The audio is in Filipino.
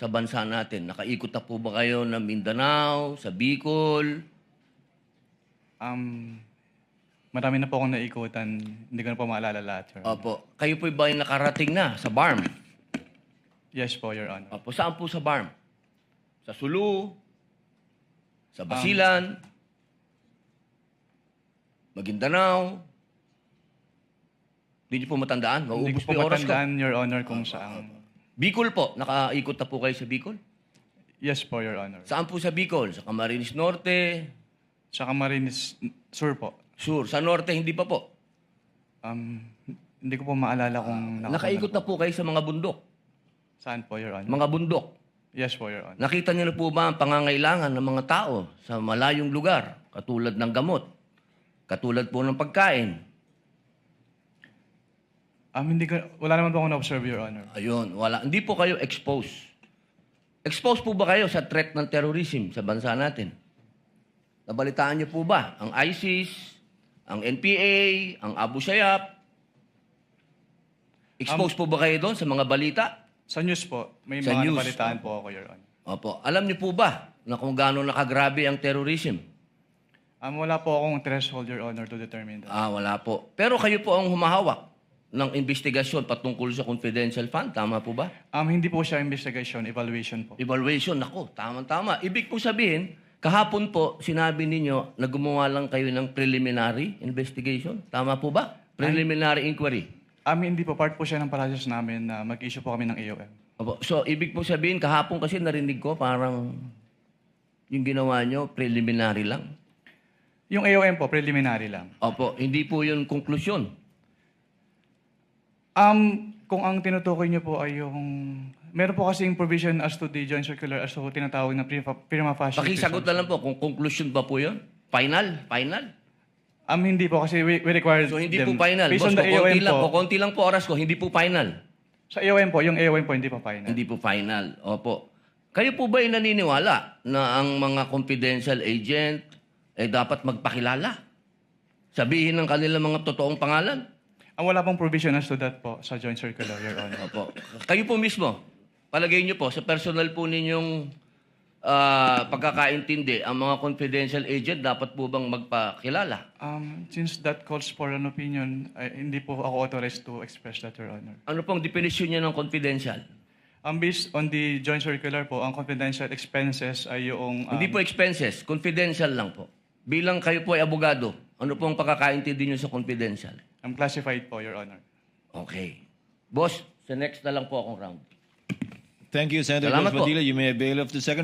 sa bansa natin? Nakaikot na po ba kayo ng Mindanao, sa Bicol? Marami na po akong naikutan. Hindi ko na po maalala lahat, Your Honor. Opo. Kayo po ba ay nakarating na sa BARM? Yes po, Your Honor. Opo. Saan po sa BARM? Sa Sulu? Sa Basilan? Maguindanao? Hindi niyo po matandaan? Hindi Maubos ko po po yung oras ko. matandaan, Your Honor, kung saan. Bicol po. Nakaikot na po kayo sa Bicol? Yes po, Your Honor. Saan po sa Bicol? Sa Camarines Norte? Sa Camarines Sur po. Sur. Sa Norte, hindi pa po. Hindi ko po maalala kung Nakaikot na po kayo sa mga bundok. Saan po, Your Honor? Mga bundok. Yes po, Your Honor. Nakita niyo na po ba ang pangangailangan ng mga tao sa malayong lugar? Katulad ng gamot. Katulad po ng pagkain. Wala naman po akong na-observe, Your Honor. Ayun, wala. Hindi po kayo exposed. Exposed po ba kayo sa threat ng terrorism sa bansa natin? Nabalitaan niyo po ba ang ISIS, ang NPA, ang Abu Sayyaf? Exposed po ba kayo doon sa mga balita? Sa news po, may Sa mga news. nabalitaan po ako, Your Honor. Opo. Alam niyo po ba na kung gaano nakagrabe ang terrorism? Wala po akong threshold, Your Honor, to determine that. Wala po. Pero kayo po ang humahawak ng investigasyon patungkol sa confidential fund. Tama po ba? Hindi po siya investigation, evaluation po. Evaluation. Nako, tama-tama. Ibig po sabihin, kahapon po, sinabi ninyo na gumawa lang kayo ng preliminary investigation. Tama po ba? Preliminary inquiry. Hindi po. Part po siya ng process namin na mag-issue po kami ng AOM. Opo. So, ibig po sabihin, kahapon kasi narinig ko parang yung ginawa nyo, preliminary lang. Yung AOM po, preliminary lang. Opo. Hindi po yun konklusyon. Kung ang tinutukoy niyo po ay yung... Meron po kasing provision as to the joint circular as to tinatawag na prima facie. Pakisagot na lang po kung conclusion ba po yun? Final? Final? Hindi po kasi we require So, hindi them. po final. Based Boss, on the AOM konti lang po oras ko, hindi po final. Sa AOM po, yung AOM po hindi po final. Hindi po final. Opo. Kayo po ba ay naniniwala na ang mga confidential agent ay dapat magpakilala? Sabihin ng kanilang mga totoong pangalan? Wala pong provision as to that po sa joint circular, Your Honor. Opo. Kayo po mismo, palagay niyo po, sa personal po ninyong pagkakaintindi, ang mga confidential agent dapat po bang magpakilala? Since that calls for an opinion, hindi po ako authorized to express that, Your Honor. Ano pong definition niya ng confidential? Based on the joint circular po, ang confidential expenses ay yung... Hindi po expenses, confidential lang po. Bilang kayo po ay abogado, ano pong pagkakaintindi niyo sa confidential? classified po, Your Honor. Okay. Boss, sa next na lang po akong round. Thank you, Senator Salamat Cruz po. Padilla. You may avail of the second